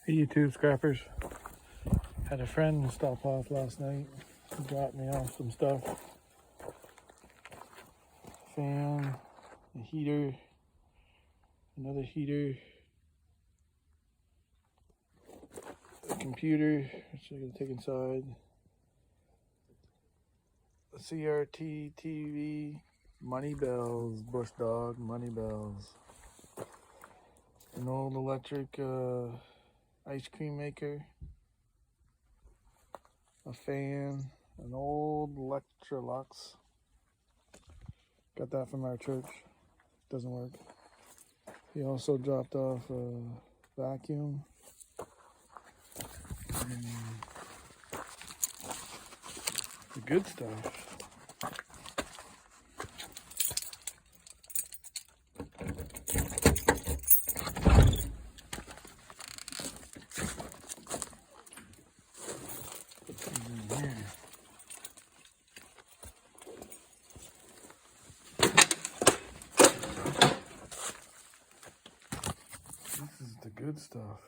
Hey YouTube scrappers. Had a friend stop off last night. He dropped me off some stuff. Fan, a heater, another heater, a computer, which I'm gonna take inside, a CRT TV, Money Bells, Bush Dog, Money Bells, an old electric ice cream maker, a fan, an old Electrolux. Got that from our church. Doesn't work. He also dropped off a vacuum. The good stuff. Put these in here. This is the good stuff.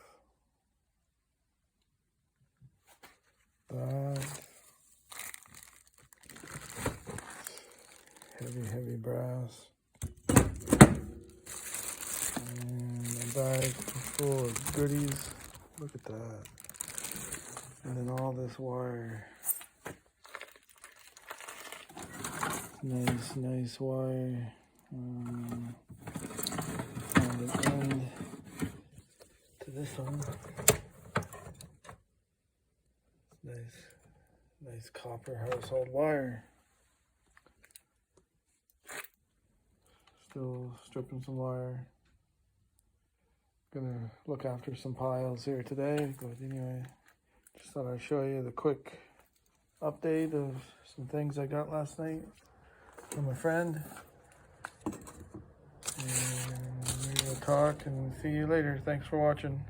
That heavy brass. And a bag full of goodies. Look at that. And then all this wire. Nice wire. And an end to this one. Nice copper household wire. Still stripping some wire. Gonna look after some piles here today, but anyway, just thought I'd show you the quick update of some things I got last night from a friend. And we will talk and see you later. Thanks for watching.